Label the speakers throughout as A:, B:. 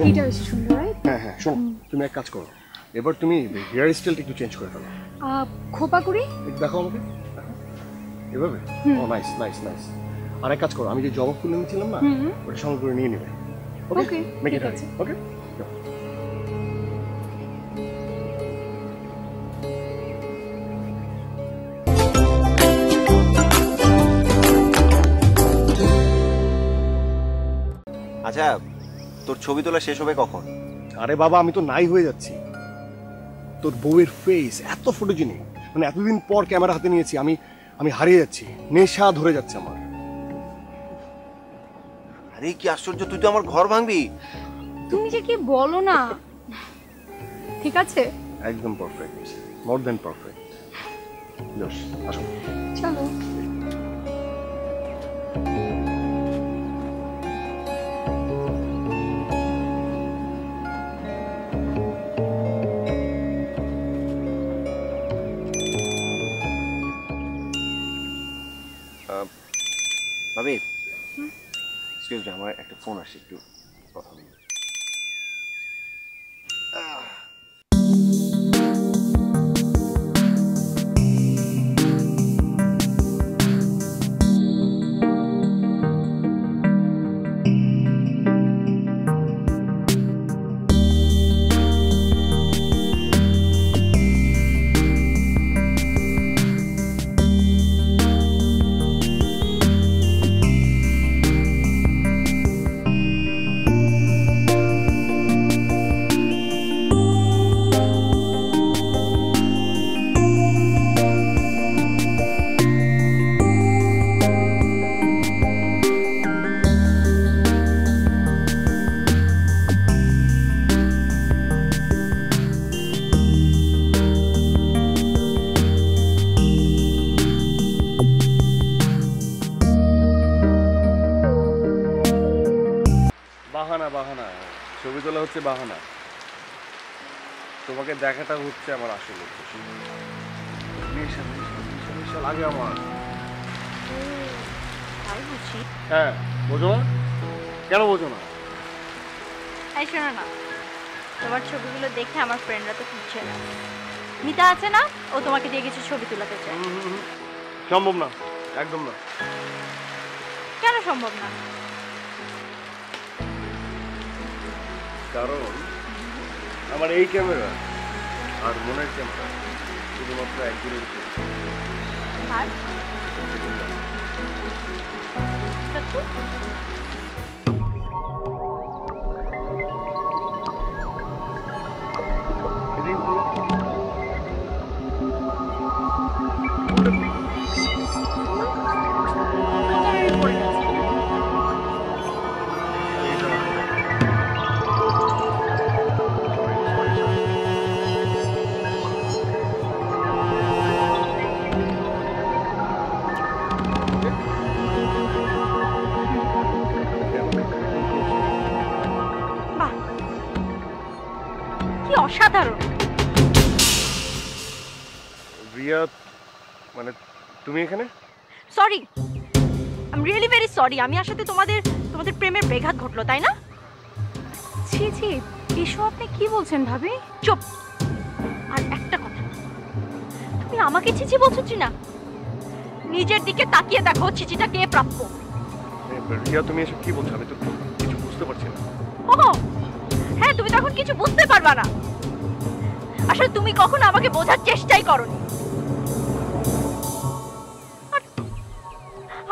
A: এটা বেশি সুন্দর, রাইট?
B: হ্যাঁ হ্যাঁ, শোনো তুমি এক কাজ করো, এবার তুমি হেয়ার স্টাইলটা একটু চেঞ্জ করে ফেলো।
A: খোপা করি?
B: দেখো আমাকে, এভাবে। ও নাইস নাইস নাইস। আর এক কাজ করো, আমি যে জবা ফুল এনেছিলাম না, ওটা সঙ্গে করে নিয়ে নেবে। ওকে, মেক ইট হ্যাপি। ওকে।
C: আচ্ছা, তোর ছবি তোলা শেষ হবে কখন?
B: আরে বাবা, আমি তো নাই হয়ে যাচ্ছি। তোর বউয়ের ফেস এত ফটোজেনিক, মানে এতদিন পর ক্যামেরা হাতে নিয়েছি, আমি হারিয়ে যাচ্ছি, নেশা ধরে যাচ্ছে আমার।
C: আরে কি আশ্চর্য, তুই তো আমার ঘর ভাঙবি।
A: তুমি যে কি বলো না। ঠিক আছে,
B: একদম পারফেক্ট, মোর দেন পারফেক্ট। জোশ, আসো
A: চলো।
C: ভাবি, এক্সকিউজ মি, আমার একটা ফোন আসছে, একটু কথা বলি।
B: বাহানা বাহানা, ছবি তোলা হচ্ছে বাহানা, তোমাকে দেখাটা হচ্ছে আমার আসল উদ্দেশ্য। নেশা নেশা নেশা নেশা লাগে আমার।
A: তাই বুঝি।
B: হ্যাঁ, বোঝো না? কেন বোঝো না?
A: এই শোনো না, তোমার ছবিগুলো দেখে আমার ফ্রেন্ডরা তো খুঁজছে না। মিতা আছে না, ও তোমাকে দিয়ে কিছু ছবি তোলাতে চায়।
B: সম্ভব না, একদম না।
A: কেন সম্ভব না?
B: কারণ আমার এই ক্যামেরা আর মনের ক্যামেরা শুধুমাত্র একদিনের ছবি।
A: আর সত্যি? অসাধারণ।
B: রিয়া, মানে তুমি এখানে?
A: Sorry, I am really very sorry. আমি আসলে তোমাদের প্রেমের ব্যাঘাত ঘটলো, তাই না? ছি ছি, এসব আপনি কি বলছেন ভাবি? চুপ। আর একটা কথা, তুমি আমাকে ছিছি বলছো না? নিজের দিকে তাকিয়ে দেখো, ছিচিটা কে প্রাপ্য।
B: রিয়া, তুমি এসব কি বলছো? আমি তো কিছু বুঝতে পারছি না।
A: ও হ্যাঁ, তুমি তখন কিছু বুঝতে পারবা না। আসলে তুমি কখনো আমাকে বোঝার চেষ্টাই করোনি।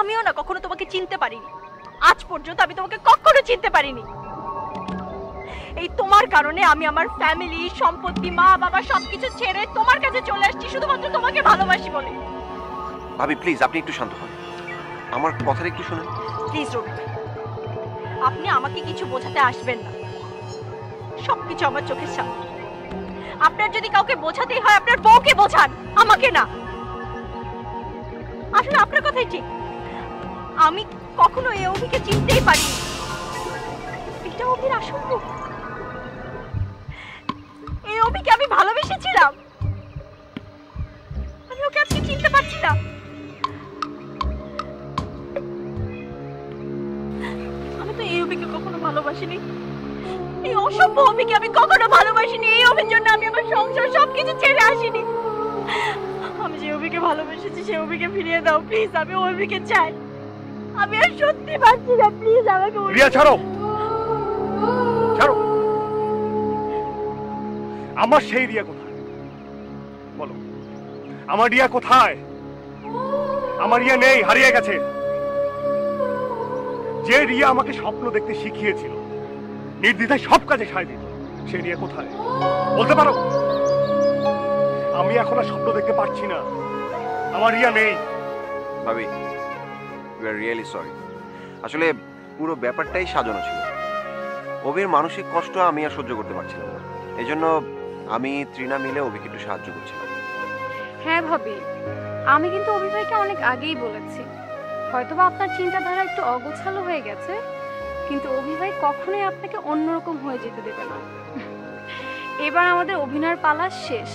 A: আমিও না কখনো তোমাকে চিনতে পারিনি। আজ পর্যন্ত আমি তোমাকে কখনো চিনতে পারিনি। এই তোমার কারণে আমি আমার ফ্যামিলি, সম্পত্তি, মা বাবা সবকিছু ছেড়ে তোমার কাছে চলে আসছি শুধুমাত্র তোমাকে ভালোবাসি বলে।
C: ভাবি প্লিজ, আপনি একটু শান্ত হন, আমার কথাটা একটু শুনুন
A: প্লিজ। রবি, আপনি আমাকে কিছু বোঝাতে আসবেন না। সবকিছু আমার চোখের সামনে। আপনার যদি কাউকে বোঝাতেই হয়, আপনার বউকে বোঝান, আমাকে না। আসলে আপনার কথাই ঠিক, আমি কখনো এই অভিকে চিনতেই পারিনি। এটা অভির আসল রূপ। এই অভিকে আমি ভালোবেসেছিলাম, আমি ওকে আজকে চিনতে পারছি না। আমি তো এই অভিকে কখনো ভালোবাসিনি। এই অসভ্য অভিকে আমি কখনো ভালোবাসিনি। এই অভির জন্য আমি আমার সংসার সবকিছু ছেড়ে আসিনি। আমি যে অভিকে ভালোবেসেছি সে অভিকে ফিরিয়ে দাও প্লিজ। আমি ওই অভিকে চাই। আমি আর সত্যি পারছি না, প্লিজ আমাকে
B: রিয়া ছাড়ো, ছাড়ো। আমার সেই রিয়া কোথায় বলো? আমার রিয়া কোথায়? আমার রিয়া নেই, হারিয়ে গেছে। যে রিয়া আমাকে স্বপ্ন দেখতে শিখিয়েছিল, নির্দ্বিধায় সব কাজে সায় দিত, সে রিয়া কোথায় বলতে পারো? আমি এখন আর স্বপ্ন দেখতে পারছি না, আমার রিয়া নেই।
C: ভাবি, উই আর রিয়েলি সরি। আসলে পুরো ব্যাপারটাই সাজানো ছিল। অভির মানসিক কষ্ট আমি আর সহ্য করতে পারছিলাম না, এই জন্য আমি তৃণা মিলে অভিকে একটু সাহায্য করছিলাম।
D: হ্যাঁ ভাবি, আমি কিন্তু অভিভাইকে অনেক আগেই বলেছি, হয়তোবা আপনার চিন্তাধারা একটু অগোছালো হয়ে গেছে, কিন্তু অভিভাই কখনোই আপনাকে অন্যরকম হয়ে যেতে দেবে না। এবার আমাদের অভিনয়ের পালা শেষ,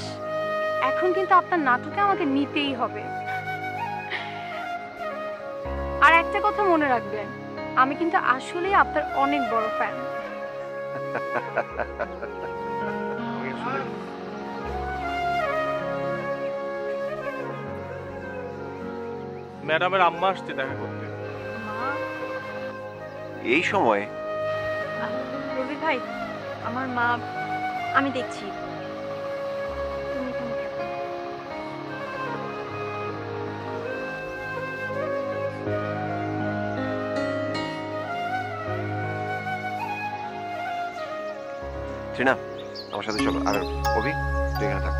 D: এখন কিন্তু আপনার নাটকে আমাকে নিতেই হবে। আর একটা কথা মনে রাখবেন, আমি কিন্তু আসলেই আপনার অনেক বড় ফ্যান।
E: ম্যাডামের আম্মা আসছে দেখা করতে।
C: এই সময়
A: রবি ভাই, আমার মা, আমি দেখছি। তুমি এখানে থাকো।
C: তৃণা আমার সাথে চলো। আর অভি তুই এখানে থাক।